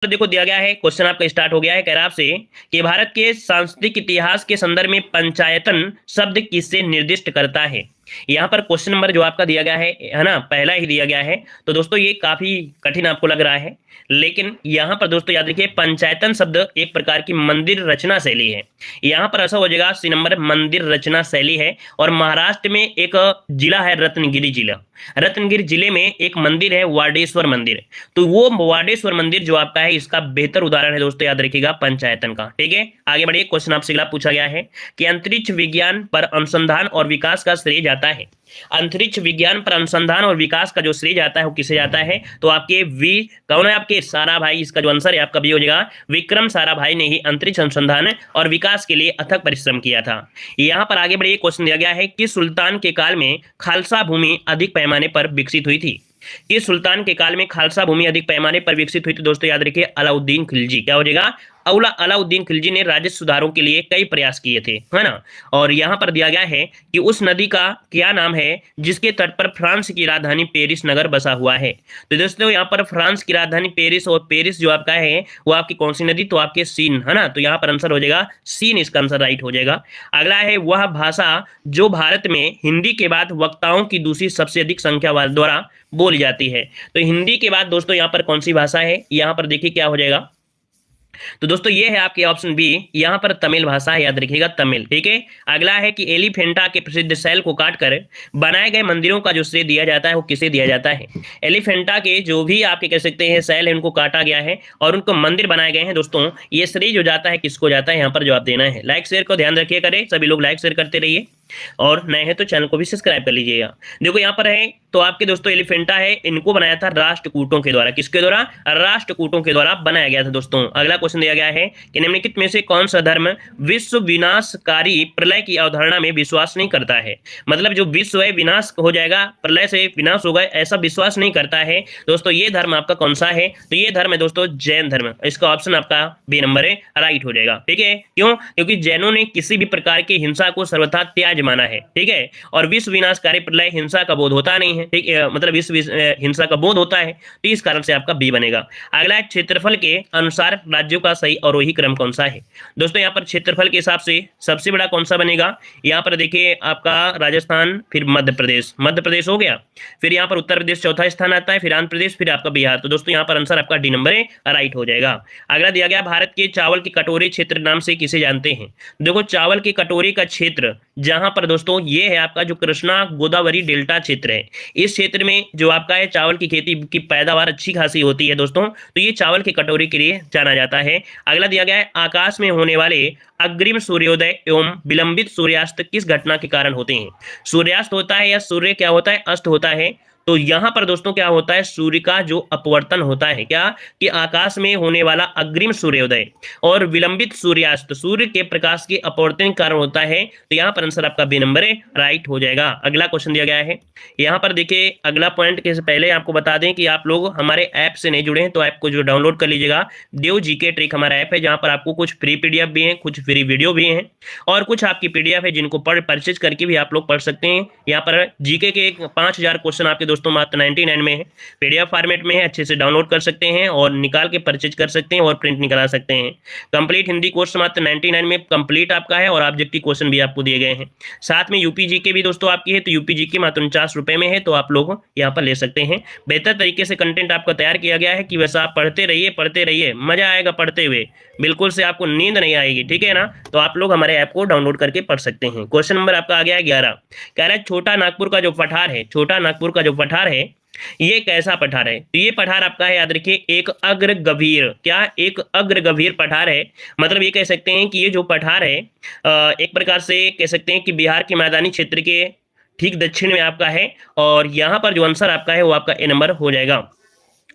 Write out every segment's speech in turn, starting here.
तो देखो दिया गया है, क्वेश्चन आपका स्टार्ट हो गया है, कह रहा है आपसे कि भारत के सांस्कृतिक इतिहास के संदर्भ में पंचायतन शब्द किससे निर्दिष्ट करता है। यहाँ पर क्वेश्चन नंबर जो आपका दिया गया है ना, पहला ही दिया गया है। तो दोस्तों ये काफी कठिन आपको लग रहा है, लेकिन यहाँ पर दोस्तों याद रखिए, पंचायतन शब्द एक प्रकार की मंदिर रचना शैली है। यहाँ पर ऐसा हो जाएगा सी नंबर, मंदिर रचना शैली है। और महाराष्ट्र में एक जिला है रत्नगिरी जिला, रत्नगिरी जिले में एक मंदिर है वाडेश्वर मंदिर। तो वो वाडेश्वर मंदिर जो आपका है, इसका बेहतर उदाहरण है दोस्तों, याद रखिएगा, पंचायतन का। ठीक है, आगे बढ़िए, क्वेश्चन आपसे अगला पूछा गया है कि अंतरिक्ष विज्ञान पर अनुसंधान और विकास का श्रेय जाता है। अंतरिक्ष विज्ञान पर अनुसंधान और विकास का जो श्रेय जाता है वो किसे जाता है, तो आपके वी कौन है, आपके साराभाई। इसका जो आंसर है आपका बी हो जाएगा, विक्रम साराभाई ने ही अंतरिक्ष अनुसंधान और विकास के लिए अथक परिश्रम किया था। यहाँ पर आगे बढ़िए, क्वेश्चन दिया गया है कि सुल्तान के काल में खालसा भूमि अधिक पैमाने पर विकसित हुई थी। कि सुल्तान के काल में खालसा भूमि अधिक पैमाने पर विकसित हुई थी दोस्तों, याद रखिए अलाउद्दीन खिलजी। क्या हो जाएगा, अलाउद्दीन खिलजी ने राजस्व सुधारों के लिए कई प्रयास किए थे, है ना। और यहाँ पर दिया गया है कि उस नदी का क्या नाम है जिसके तट पर फ्रांस की राजधानी पेरिस नगर बसा हुआ है। तो दोस्तों यहाँ पर फ्रांस की राजधानी पेरिस, और पेरिस जो आपका है वो आपकी कौन सी नदी, तो आपके सीन, है ना। तो यहाँ पर आंसर हो जाएगा सीन, इसका आंसर राइट हो जाएगा। अगला है वह भाषा जो भारत में हिंदी के बाद वक्ताओं की दूसरी सबसे अधिक संख्या द्वारा बोली जाती है। तो हिंदी के बाद दोस्तों यहाँ पर कौन सी भाषा है, यहाँ पर देखिए क्या हो जाएगा। तो दोस्तों ये है आपके ऑप्शन बी, यहाँ पर तमिल भाषा है, याद रखिएगा तमिल। ठीक है, अगला है कि एलिफेंटा के प्रसिद्ध शैल को काटकर बनाए गए मंदिरों का जो श्रेय दिया जाता है वो किसे दिया जाता है। एलिफेंटा के जो भी आपके कह सकते हैं शैल है उनको काटा गया है और उनको मंदिर बनाए गए हैं दोस्तों, ये श्रेय जो जाता है किसको जाता है, यहाँ पर जवाब देना है। लाइक शेयर को ध्यान रखिए करें, सभी लोग लाइक शेयर करते रहिए, और नए हैं तो चैनल को भी सब्सक्राइब कर लीजिएगा। देखो यहाँ पर है तो आपके दोस्तों एलिफेंटा है, इनको बनाया था राष्ट्रकूटों के द्वारा। किसके द्वारा, राष्ट्रकूटों के द्वारा बनाया गया था दोस्तों। अगला क्वेश्चन दिया गया है कि निम्नलिखित में से कौन सा धर्म विश्व विनाशकारी प्रलय की अवधारणा में विश्वास नहीं करता है। मतलब जो विश्व है विनाश हो जाएगा, प्रलय से विनाश होगा, ऐसा विश्वास नहीं करता है दोस्तों। ये धर्म आपका कौन सा है, तो ये धर्म है दोस्तों जैन धर्म। इसका ऑप्शन आपका बी नंबर है, राइट हो जाएगा। ठीक है, क्यों, क्योंकि जैनों ने किसी भी प्रकार की हिंसा को सर्वथा त्याज्य माना है। ठीक है, और विश्व विनाशकारी प्रलय हिंसा का बोध होता नहीं है। ठीक है, मतलब विश्व हिंसा का बोध होता है, तो इस कारण से आपका बी बनेगा। अगला क्षेत्रफल के अनुसार राज्यों का सही और वही क्रम कौन सा है। दोस्तों यहाँ पर क्षेत्रफल के हिसाब से सबसे बड़ा कौन सा बनेगा, यहाँ पर देखिए आपका राजस्थान, फिर मध्य प्रदेश, मध्य प्रदेश हो गया, फिर यहाँ पर उत्तर प्रदेश चौथा स्थान आता है, फिर आंध्र प्रदेश, फिर आपका बिहार। तो दोस्तों यहाँ पर आंसर आपका डी नंबर है, राइट हो जाएगा। अगला दिया गया भारत के चावल की कटोरी क्षेत्र नाम से किसे जानते हैं। देखो चावल की कटोरी का क्षेत्र जहां पर दोस्तों ये है आपका जो कृष्णा गोदावरी डेल्टा क्षेत्र है, इस क्षेत्र में जो आपका है चावल की खेती की पैदावार अच्छी खासी होती है दोस्तों, तो ये चावल की कटोरी के लिए जाना जाता है। अगला दिया गया है आकाश में होने वाले अग्रिम सूर्योदय एवं विलंबित सूर्यास्त किस घटना के कारण होते हैं। सूर्यास्त होता है या सूर्य क्या होता है, अस्त होता है। तो यहां पर दोस्तों क्या होता है, सूर्य का जो अपवर्तन होता है, क्या कि आकाश में होने वाला अग्रिम सूर्योदय और विलंबित सूर्यास्त सूर्य के प्रकाश के अपवर्तन के कारण होता है। तो यहां पर आंसर आपका बी नंबर है, राइट हो जाएगा। अगला क्वेश्चन दिया गया है, यहां पर देखिए अगला पॉइंट के पहले आपको बता दें कि आप लोग हमारे ऐप से नहीं जुड़े हैं तो ऐप को जो डाउनलोड कर लीजिएगा। देव जीके ट्रिक हमारा ऐप है, जहां पर आपको कुछ फ्री पीडीएफ भी है, कुछ फ्री वीडियो भी है, और कुछ आपकी पीडीएफ है जिनको परचेज करके भी आप लोग पढ़ सकते हैं। यहाँ पर जीके के 5000 क्वेश्चन आपके दोस्तों मात्र 99 में है, पीडीएफ फॉर्मेट में है, अच्छे से डाउनलोड कर सकते हैं और निकाल के परचेज कर सकते हैं और प्रिंट निकाल सकते हैं। कंप्लीट हिंदी कोर्स मात्र 99 में कंप्लीट आपका है, और ऑब्जेक्टिव क्वेश्चन भी आपको दिए गए हैं। साथ में यूपी के भी दोस्तों आपकी है, तो यूपी के मात्र 49 रुपए में है, तो आप लोग यहाँ पर ले सकते हैं। बेहतर तरीके से कंटेंट आपका तैयार किया गया है कि वैसा आप पढ़ते रहिए, मजा आएगा पढ़ते हुए, बिल्कुल से आपको नींद नहीं आएगी। ठीक है ना, तो आप लोग हमारे ऐप को डाउनलोड करके पढ़ सकते हैं। क्वेश्चन नंबर आपका आ गया है 11, कह रहा है छोटा नागपुर का जो पठार है, छोटा नागपुर का जो पठार है ये कैसा पठार है। तो ये पठार आपका है, याद रखिए एक अग्र गंभीर, क्या एक अग्र गंभीर पठार है। मतलब ये कह सकते हैं कि ये जो पठार है एक प्रकार से कह सकते हैं कि बिहार के मैदानी क्षेत्र के ठीक दक्षिण में आपका है, और यहाँ पर जो आंसर आपका है वो आपका ए नंबर हो जाएगा।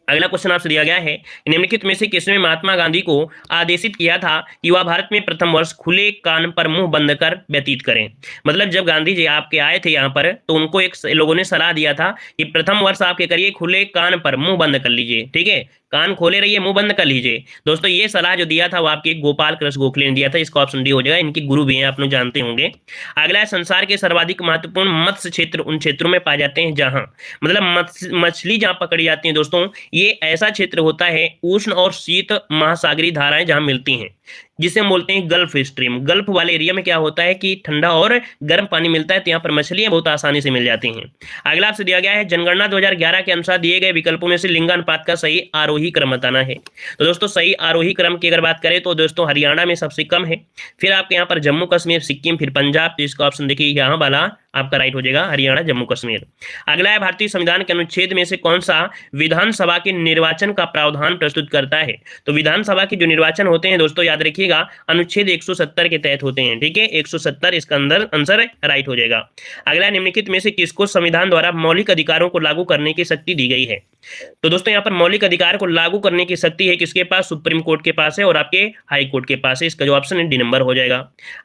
अगला क्वेश्चन आपसे दिया गया है, निम्नलिखित में से किसने महात्मा गांधी को आदेशित किया था कि वह भारत में प्रथम वर्ष खुले कान पर मुंह बंद कर व्यतीत करें। मतलब जब गांधी जी आपके आए थे यहाँ पर, तो उनको एक लोगों ने सलाह दिया था कि प्रथम वर्ष आपके करिए खुले कान पर मुंह बंद कर लीजिए। ठीक है, कान खोले रहिए, मुंह बंद कर लीजिए। दोस्तों ये सलाह जो दिया था वो आपके गोपाल कृष्ण गोखले ने दिया था। इसका ऑप्शन डी हो जाएगा। इनके गुरु भी हैं, आप लोग जानते होंगे। अगला है, संसार के सर्वाधिक महत्वपूर्ण मत्स्य क्षेत्र उन क्षेत्रों में पाए जाते हैं जहां, मतलब मछली जहां पकड़ी जाती है दोस्तों, ये ऐसा क्षेत्र होता है उष्ण और शीत महासागरीय धाराएं जहां मिलती हैं, जिसे हम बोलते हैं गल्फ स्ट्रीम। गल्फ वाले एरिया में क्या होता है कि ठंडा और गर्म पानी मिलता है, तो यहाँ पर मछलियां बहुत आसानी से मिल जाती हैं। अगला आपसे दिया गया है, जनगणना 2011 के अनुसार दिए गए विकल्पों में से लिंगानुपात का सही आरोही क्रम बताना है। तो दोस्तों सही आरोही क्रम की अगर बात करें तो दोस्तों हरियाणा में सबसे कम है, फिर आपके यहाँ पर जम्मू कश्मीर, सिक्किम, फिर पंजाब। तो इसका ऑप्शन देखिए यहाँ वाला आपका राइट हो जाएगा, हरियाणा, जम्मू कश्मीर। अगला है, भारतीय संविधान के अनुच्छेद में से कौन सा विधानसभा के निर्वाचन का प्रावधान प्रस्तुत करता है। तो विधानसभा के जो निर्वाचन होते हैं दोस्तों याद रखिएगा अनुच्छेद 170 के तहत होते हैं। ठीक है, 170 इसका अंदर आंसर राइट हो जाएगा। अगला, निम्नलिखित में से किसको संविधान द्वारा मौलिक अधिकारों को लागू करने की शक्ति दी गई है। तो दोस्तों यहाँ पर मौलिक अधिकार को लागू करने की शक्ति है किसके पास, सुप्रीम कोर्ट के पास है और आपके हाई कोर्ट के पास है। इसका जो ऑप्शन है डी नंबर हो जाएगा।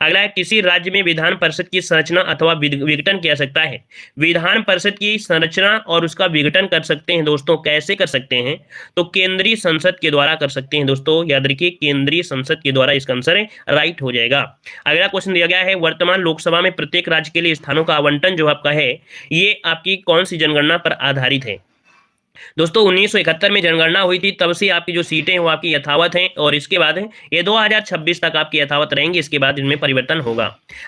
अगला है, किसी राज्य में विधान परिषद की संरचना अथवा विघटन किया सकता है। विधान परिषद की संरचना और उसका विघटन कर सकते हैं दोस्तों, कैसे कर सकते हैं, तो केंद्रीय संसद के द्वारा कर सकते हैं दोस्तों, याद रखिए केंद्रीय संसद के द्वारा इसका आंसर राइट हो जाएगा। अगला क्वेश्चन दिया गया है, वर्तमान लोकसभा में प्रत्येक राज्य के लिए स्थानों का आवंटन जो आपका है ये आपकी कौन सी जनगणना पर आधारित है। दोस्तों 1971 में जनगणना हुई थी, तब से आपकी जो सीटें हैं वो आपकी यथावत हैं और इसके बाद ये 2026 तक आपकी यथावत रहेंगी, इसके बाद इनमें परिवर्तन होगा।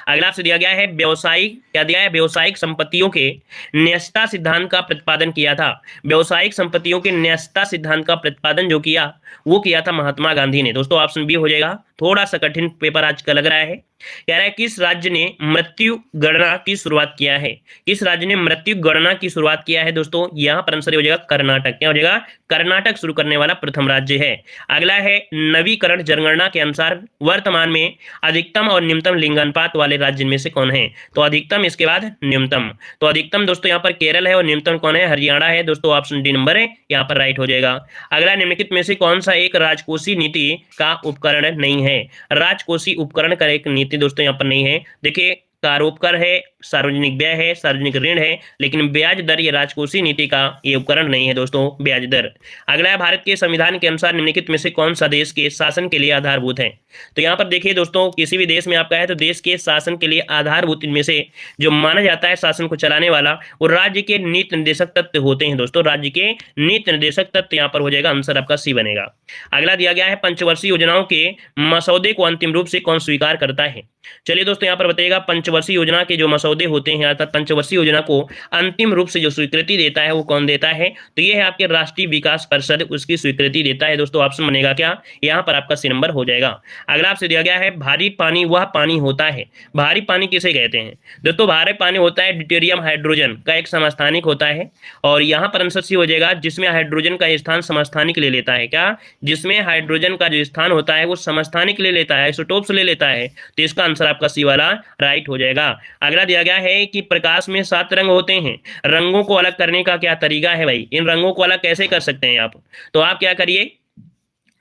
अगला आपसे दिया गया है, व्यवसायिक क्या दिया है, व्यवसायिक संपत्तियों के न्यस्तता सिद्धांत का प्रतिपादन किया था। व्यवसायिक संपत्तियों के न्यस्तता सिद्धांत का प्रतिपादन जो किया वो किया था महात्मा गांधी ने। दोस्तों ऑप्शन बी हो जाएगा। थोड़ा सा कठिन पेपर आज का लग रहा है। कह रहा है, किस राज्य ने मृत्यु गणना की शुरुआत किया है। किस राज्य ने मृत्यु गणना की शुरुआत किया है दोस्तों, यहां पर आंसर हो जाएगा कर्नाटक। क्या हो जाएगा, कर्नाटक शुरू करने वाला प्रथम राज्य है। अगला है, नवीकरण जनगणना के अनुसार वर्तमान में अधिकतम और न्यूनतम लिंगानुपात वाले राज्य में से कौन है। तो अधिकतम इसके बाद न्यूनतम, तो अधिकतम दोस्तों यहाँ पर केरल है और न्यूनतम कौन है, हरियाणा है। दोस्तों ऑप्शन डी नंबर है यहाँ पर राइट हो जाएगा। अगला, निम्नलिखित में से कौन सा एक राजकोषीय नीति का उपकरण नहीं है। राजकोषीय उपकरण का एक नीति दोस्तों यहाँ पर नहीं है। देखिए कारोपकर है, सार्वजनिक व्यय है, सार्वजनिक ऋण है, लेकिन ब्याज दर ये राजकोषीय नीति का ये उपकरण नहीं है दोस्तों, ब्याज दर। अगला है, भारत के संविधान के अनुसार निम्नलिखित में से कौन सा देश के शासन के लिए आधारभूत है। तो यहाँ पर देखिए दोस्तों, किसी भी देश में आपका है तो देश के शासन के लिए आधारभूत इनमें से जो माना जाता है शासन को चलाने वाला, वो राज्य के नीति निर्देशक तत्व होते हैं दोस्तों। राज्य के नीति निर्देशक तत्व यहाँ पर हो जाएगा, आंसर आपका सी बनेगा। अगला दिया गया है, पंचवर्षीय योजनाओं के मसौदे को अंतिम रूप से कौन स्वीकार करता है। चलिए दोस्तों यहाँ पर बताइएगा, पंचवर्षीय योजना के जो मसौदे होते हैं अर्थात पंचवर्षीय योजना को अंतिम रूप से जो स्वीकृति देता है वो कौन देता है, तो ये है आपके राष्ट्रीय विकास परिषद, उसकी स्वीकृति देता है दोस्तों। ऑप्शन बनेगा क्या, यहाँ पर आपका सी नंबर हो जाएगा। अगला आपसे दिया गया है, भारी पानी वह पानी होता है। भारी पानी किसे कहते हैं दोस्तों, भारी पानी होता है ड्यूटेरियम हाइड्रोजन का एक समस्थानिक होता है, और यहाँ पर आंसर सी हो जाएगा, जिसमें हाइड्रोजन का स्थान समस्थानिक ले लेता है। क्या, जिसमें हाइड्रोजन का जो स्थान होता है वो समस्थानिक ले लेता है, आइसोटोप्स ले लेता है, तो इसका आंसर आपका सी वाला राइट हो जाएगा। अगला दिया गया है कि प्रकाश में 7 रंग होते हैं, रंगों को अलग करने का क्या तरीका है भाई, इन रंगों को अलग कैसे कर सकते हैं आप। तो आप क्या करिए,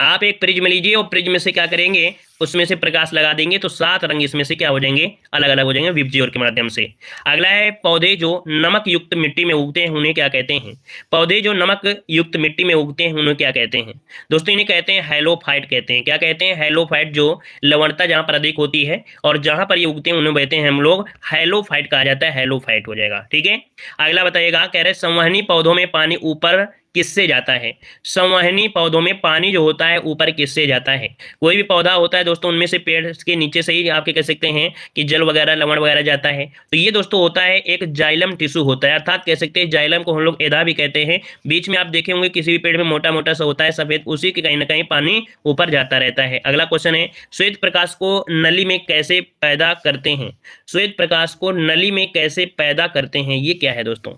आप एक प्रिज्म लीजिए और प्रिज्म से क्या करेंगे, उसमें से प्रकाश लगा देंगे तो 7 रंग इसमें से क्या हो जाएंगे, अलग अलग हो जाएंगे विपजीवर के माध्यम से। अगला है, पौधे जो नमक युक्त मिट्टी में उगते हैं उन्हें क्या कहते हैं। पौधे जो नमक युक्त मिट्टी में उगते हैं उन्हें क्या कहते हैं दोस्तों, इन्हें कहते हैं हैलोफाइट कहते हैं। क्या कहते हैं, हैलोफाइट। जो लवणता जहां पर अधिक होती है और जहां पर ये उगते हैं उन्हें कहते हैं हम लोग हैलोफाइट कहा जाता है, हैलोफाइट हो जाएगा। ठीक है, अगला बताइएगा, कह रहे संवहनी पौधों में पानी ऊपर किससे जाता है। संवहनी पौधों में पानी जो होता है ऊपर किससे जाता है। कोई भी पौधा होता है दोस्तों, उनमें से पेड़ के नीचे से ही आपके कह सकते हैं कि जल वगैरह लवण वगैरह जाता है, तो ये दोस्तों होता है एक जाइलम टिश्यू होता है, अर्थात कह सकते हैं जाइलम को हम लोग एधा भी कहते हैं। बीच में आप देखे होंगे किसी भी पेड़ में मोटा मोटा सा होता है सफेद, उसी के कहीं ना कहीं पानी ऊपर जाता रहता है। अगला क्वेश्चन है, श्वेत प्रकाश को नली में कैसे पैदा करते हैं। श्वेत प्रकाश को नली में कैसे पैदा करते हैं, ये क्या है दोस्तों,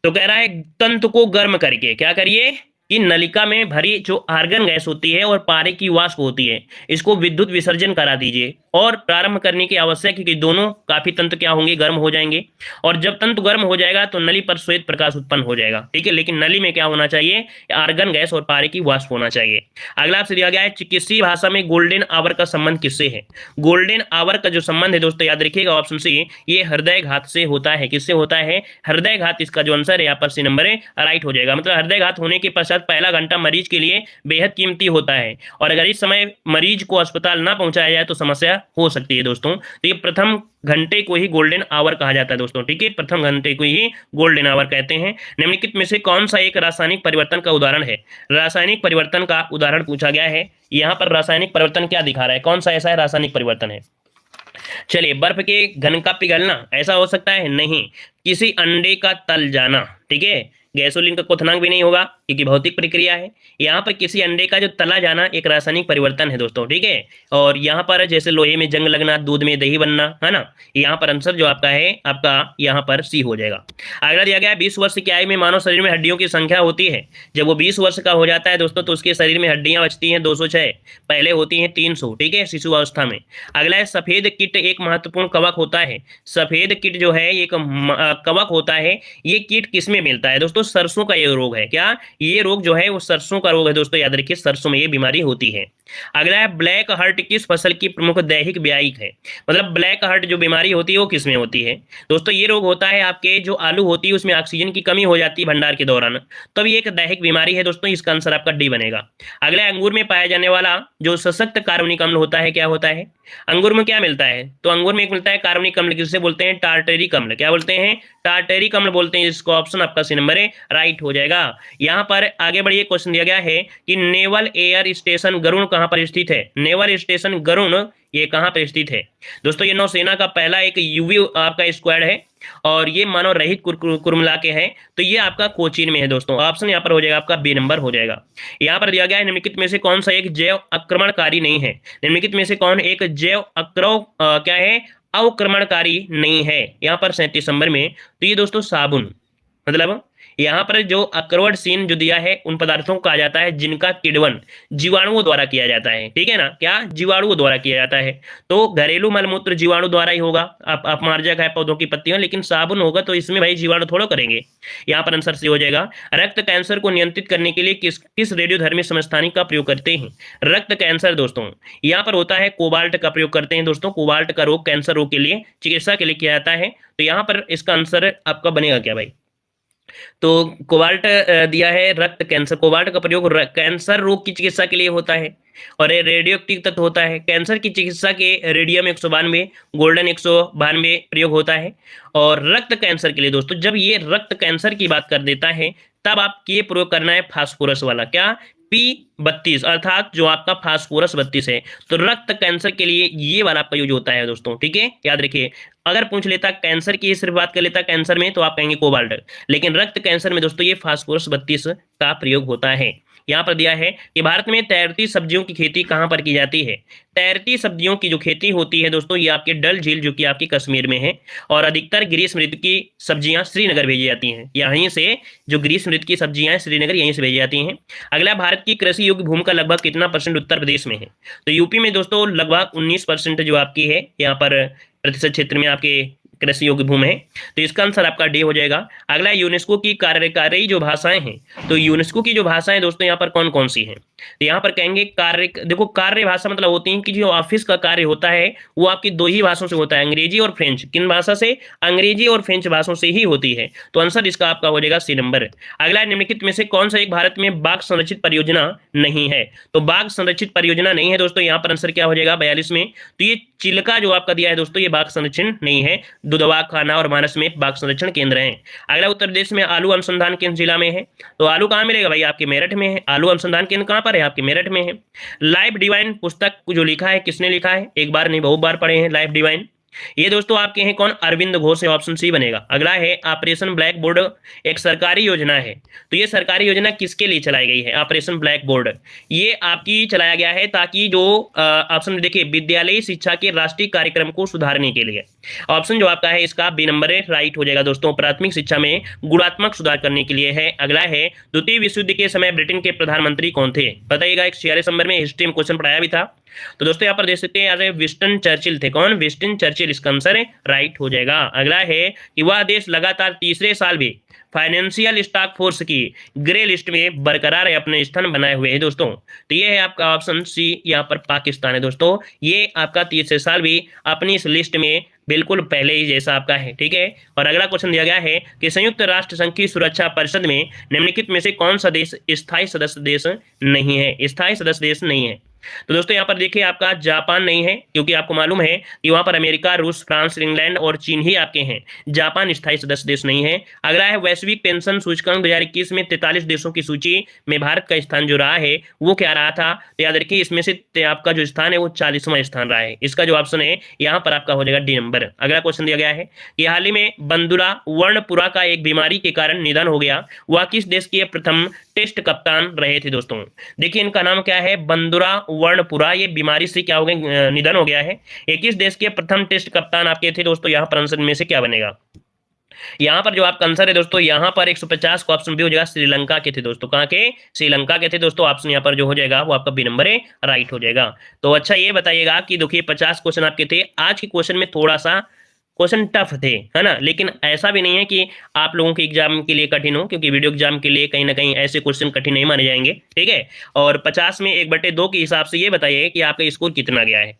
तो कह रहा है तंतु को गर्म करके। क्या करिए कि नलिका में भरी जो आर्गन गैस होती है और पारे की वाष्प होती है, इसको विद्युत विसर्जन करा दीजिए और प्रारंभ करने की आवश्यक है कि दोनों काफी तंतु क्या होंगे, गर्म हो जाएंगे, और जब तंतु गर्म हो जाएगा तो नली पर श्वेत प्रकाश उत्पन्न हो जाएगा। ठीक है, लेकिन नली में क्या होना चाहिए, आर्गन गैस और पारे की वाष्प होना चाहिए। अगला आपसे दिया गया है, चिकित्सीय भाषा में गोल्डन आवर का संबंध किससे है। गोल्डन आवर का जो संबंध है दोस्तों याद रखिएगा, ऑप्शन सी, ये हृदय घात से होता है। किससे होता है, हृदय घात। इसका जो आंसर है यहाँ पर सी नंबर है राइट हो जाएगा। मतलब हृदय घात होने के पश्चात अर्थात पहला घंटा मरीज के लिए बेहद कीमती होता है, और अगर इस समय मरीज को अस्पताल ना पहुंचाया जाए तो समस्या हो सकती है दोस्तों। तो ये प्रथम घंटे को ही गोल्डन आवर कहा जाता है दोस्तों, ठीक है, प्रथम घंटे को ही गोल्डन आवर कहते हैं। निम्नलिखित में से कौन सा एक रासायनिक परिवर्तन का उदाहरण है? रासायनिक परिवर्तन का उदाहरण पूछा गया है। यहाँ पर रासायनिक परिवर्तन क्या दिखा रहा है, कौन सा ऐसा है रासायनिक परिवर्तन है? चलिए, बर्फ के घन का पिघलना, ऐसा हो सकता है? नहीं। किसी अंडे का तल जाना, ठीक है, गैसोलीन का क्वथनांक भी नहीं होगा क्योंकि भौतिक प्रक्रिया है। यहाँ पर किसी अंडे का जो तला जाना एक रासायनिक परिवर्तन है दोस्तों, ठीक है। और यहाँ पर जैसे लोहे में जंग लगना, दूध में दही बनना, है ना। यहाँ पर आंसर जो आपका है, आपका यहाँ पर सी हो जाएगा। अगला दिया गया है 20 वर्ष की आयु में मानव शरीर में हड्डियों की संख्या होती है। जब वो 20 वर्ष का हो जाता है दोस्तों तो उसके शरीर में हड्डियां बचती हैं 206, पहले होती हैं 300, ठीक है, शिशु अवस्था में। अगला है सफेद कीट एक महत्वपूर्ण कवक होता है। सफेद कीट जो है एक कवक होता है। ये कीट किस में मिलता है दोस्तों? सरसों का ये रोग है। क्या ये रोग जो है वो सरसों का रोग है दोस्तों, याद रखिए, सरसों में ये बीमारी होती है। अगला है ब्लैक हार्ट किस फसल की प्रमुख दैहिक व्यायिक है? मतलब ब्लैक हार्ट जो बीमारी होती है वो किस में होती है दोस्तों? ये रोग होता है आपके जो आलू होती है उसमें ऑक्सीजन की कमी हो जाती है भंडार के दौरान, तब ये एक दैहिक बीमारी है दोस्तों। इसका आंसर आपका डी बनेगा। अगला अंगूर में पाया जाने वाला जो सशक्त कार्बनिक अम्ल होता है, क्या होता है? अंगूर में क्या मिलता है? तो अंगूर में एक मिलता है कार्बनिक अम्ल, जिसे बोलते हैं टार्टेरिक अम्ल। क्या बोलते हैं? टार्टेरिक अम्ल बोलते हैं। इसको ऑप्शन आपका सी नंबर है राइट हो जाएगा। यहाँ पर आगे बढ़िए, क्वेश्चन दिया गया है कि नेवल एयर स्टेशन गरुड़ कहाँ पर स्थित है? नेवल स्टेशन गरुड़ ये कहाँ पर स्थित है दोस्तों? ये नौसेना का पहला एक यूवी आपका स्क्वाड है और ये मानव रहित कुर्मिला के है, तो ये आपका कोचीन में है दोस्तों। ऑप्शन यहाँ पर हो जाएगा आपका बी नंबर हो जाएगा। यहाँ पर दिया गया है निम्नलिखित में से कौन सा एक जैव आक्रमणकारी नहीं है? निम्नलिखित में से कौन एक जैव क्या है, अवक्रमणकारी नहीं है? यहाँ पर 37 नंबर में, तो ये दोस्तों साबुन, मतलब यहाँ पर जो अक्रवण सीन जो दिया है उन पदार्थों को कहा जाता है जिनका किण्वन जीवाणुओं द्वारा किया जाता है, ठीक है ना। क्या? जीवाणुओं द्वारा किया जाता है। तो घरेलू मलमूत्र जीवाणु द्वारा ही होगा, अपमार्जक है पौधों की पत्तियां, लेकिन साबुन होगा तो इसमें भाई जीवाणु थोड़ा करेंगे। यहाँ पर आंसर सी हो जाएगा। रक्त कैंसर को नियंत्रित करने के लिए किस रेडियोधर्मी समस्थानिक का प्रयोग करते हैं? रक्त कैंसर दोस्तों यहाँ पर होता है कोबाल्ट का प्रयोग करते हैं दोस्तों। कोबाल्ट का रोग कैंसर रोग के लिए, चिकित्सा के लिए किया जाता है। तो यहाँ पर इसका आंसर आपका बनेगा क्या भाई? तो कोबाल्ट दिया है रक्त कैंसर। कोबाल्ट का प्रयोग कैंसर रोग की चिकित्सा के लिए होता है और ये रेडियो एक्टिव तत्व होता है। कैंसर की चिकित्सा के रेडियम 192, गोल्डन 192 प्रयोग होता है। और रक्त कैंसर के लिए दोस्तों, जब ये रक्त कैंसर की बात कर देता है तब आप ये प्रयोग करना है फास्फोरस वाला, क्या? P32, अर्थात जो आपका फास्फोरस 32 है। तो रक्त कैंसर के लिए ये वाला आपका यूज होता है दोस्तों, ठीक है, याद रखिए। अगर पूछ लेता कैंसर की सिर्फ बात कर लेता कैंसर में तो आप कहेंगे कोबाल्ट, लेकिन रक्त कैंसर में दोस्तों ये फास्फोरस 32 का प्रयोग होता है। यहाँ पर दिया है कि भारत में तैरती सब्जियों की खेती कहाँ पर की जाती है? तैरती सब्जियों की जो खेती होती है दोस्तों ये आपके डल झील जो कि आपकी कश्मीर में है, और अधिकतर ग्रीष्म ऋतु की सब्जियां श्रीनगर भेजी जाती हैं। यहीं से जो ग्रीष्म ऋतु की सब्जियां हैं श्रीनगर यहीं से भेजी जाती हैं। अगला, भारत की कृषि योग्य भूमि का लगभग कितना % उत्तर प्रदेश में है? तो यूपी में दोस्तों लगभग 19% जो आपकी है यहाँ पर प्रतिशत क्षेत्र में आपके कृषि योग्य भूमि है। तो इसका आंसर आपका डी हो जाएगा। अगला, यूनेस्को की कार्यकारी जो भाषाएं हैं, तो यूनेस्को की जो भाषाएं दोस्तों यहाँ पर कौन कौन सी हैं? तो यहाँ पर कहेंगे कार्य, देखो कार्य भाषा मतलब होती है कि जो ऑफिस का कार्य होता है वो आपकी दो ही भाषाओं से होता है, अंग्रेजी और फ्रेंच। किन भाषा से? अंग्रेजी और फ्रेंच भाषाओं से ही होती है। तो आंसर इसका आपका हो जाएगा सी नंबर। अगला, निम्नलिखित में से कौन सा एक भारत में बाघ संरक्षित परियोजना नहीं है? तो बाघ संरक्षित परियोजना नहीं है दोस्तों, यहाँ पर आंसर क्या हो जाएगा 42 में। तो ये चिल्का जो आपका दिया है दोस्तों ये बाघ संरक्षण नहीं है। दुधवा, खाना और मानस में बाघ संरक्षण केंद्र हैं। अगला, उत्तर प्रदेश में आलू अनुसंधान केंद्र जिला में है। तो आलू कहाँ मिलेगा भाई? आपके मेरठ में है। आलू अनुसंधान केंद्र कहाँ पर है? आपके मेरठ में है। लाइफ डिवाइन पुस्तक जो लिखा है किसने लिखा है? एक बार नहीं बहुत बार पढ़े हैं लाइफ डिवाइन। ये दोस्तों आपके हैं कौन? अरविंद घोष है, ऑप्शन सी बनेगा। अगला है ऑपरेशन ब्लैक बोर्ड, एक सरकारी योजना है। तो ये सरकारी योजना किसके लिए चलाई गई है? ऑपरेशन ब्लैक बोर्ड ये आपकी चलाया गया है ताकि जो ऑप्शन देखिए विद्यालयी शिक्षा के राष्ट्रीय कार्यक्रम को सुधारने के लिए। ऑप्शन जो आपका है इसका बी नंबर है राइट हो जाएगा दोस्तों। प्राथमिक शिक्षा में गुणात्मक सुधार करने के लिए है। अगला है द्वितीय विश्व युद्ध के समय ब्रिटेन के प्रधानमंत्री कौन थे? बताइएगा। एक 46 नंबर में हिस्ट्री में क्वेश्चन पढ़ाया भी था। तो दोस्तों यहाँ पर देख सकते हैं, यार विंस्टन चर्चिल थे। कौन? विंस्टन चर्चिल, इसका आंसर है राइट हो जाएगा। अगला है कि वह देश लगातार तीसरे साल भी फाइनेंशियल स्टॉक फोर्स की ग्रे लिस्ट में बरकरार है अपने स्थान बनाए हुए है दोस्तों। तो ये है आपका ऑप्शन सी, यहाँ पर पाकिस्तान है दोस्तों। ये आपका तीसरे साल भी अपनी इस लिस्ट में बिल्कुल पहले ही जैसा आपका है, ठीक है। और अगला क्वेश्चन दिया गया है कि संयुक्त राष्ट्र संघ की सुरक्षा परिषद में निम्नलिखित में से कौन सा देश स्थायी सदस्य देश नहीं है? स्थायी सदस्य देश नहीं है। तो दोस्तों यहाँ पर देखिए आपका जापान नहीं है, क्योंकि आपको मालूम है कि वहां पर अमेरिका, रूस, फ्रांस, इंग्लैंड और चीन ही आपके हैं। जापान स्थायी सदस्य देश नहीं है। अगला है वैश्विक पेंशन सूचकांक 2021 में 43 देशों की सूची में भारत का स्थान जो रहा है वो क्या रहा था? तो याद रखिए इसमें से आपका जो स्थान है वो 40वां स्थान रहा है। इसका जो ऑप्शन है यहाँ पर आपका हो जाएगा डी नंबर। अगला क्वेश्चन दिया गया है कि हाल ही में बंदुरा वर्णपुरा का एक बीमारी के कारण निधन हो गया, वह किस देश के प्रथम टेस्ट कप्तान रहे थे दोस्तों? देखिए इनका नाम क्या है, बंदुरा वर्णपुरा। ये बीमारी से क्या हो गया, निधन हो गया है। 21 देश के प्रथम टेस्ट कप्तान आपके थे दोस्तों। यहाँ पर आंसर में से क्या बनेगा? यहाँ पर जो आपका आंसर है दोस्तों, यहाँ पर 150 का ऑप्शन भी हो जाएगा, श्रीलंका के थे दोस्तों। कहाँ के? श्रीलंका के थे दोस्तों। ऑप्शन यहाँ पर जो हो जाएगा वो आपका बी नंबर है, राइट हो जाएगा। तो अच्छा ये बताइएगा कि देखिए 50 क्वेश्चन आपके थे। आज के क्वेश्चन में थोड़ा सा क्वेश्चन टफ थे, है ना, लेकिन ऐसा भी नहीं है कि आप लोगों के एग्जाम के लिए कठिन हो, क्योंकि वीडियो एग्जाम के लिए कहीं ना कहीं ऐसे क्वेश्चन कठिन नहीं माने जाएंगे, ठीक है। और 50 में 1/2 के हिसाब से ये बताइए कि आपका स्कोर कितना गया है।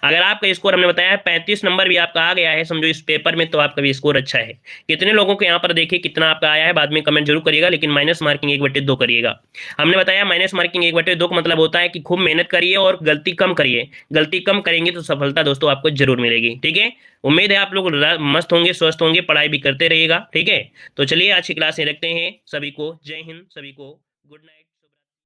अगर आपका स्कोर हमने बताया 35 नंबर भी आपका आ गया है समझो इस पेपर में, तो आपका भी स्कोर अच्छा है। कितने लोगों को यहाँ पर देखिए कितना आपका आया है, बाद में कमेंट जरूर करिएगा, लेकिन माइनस मार्किंग 1/2 करिएगा। हमने बताया माइनस मार्किंग 1/2 का मतलब होता है कि खूब मेहनत करिए और गलती कम करिए। गलती कम करेंगे तो सफलता दोस्तों आपको जरूर मिलेगी, ठीक है। उम्मीद है आप लोग मस्त होंगे, स्वस्थ होंगे, पढ़ाई भी करते रहिएगा, ठीक है। तो चलिए आज की क्लास में रखते हैं। सभी को जय हिंद, सभी को गुड नाइट।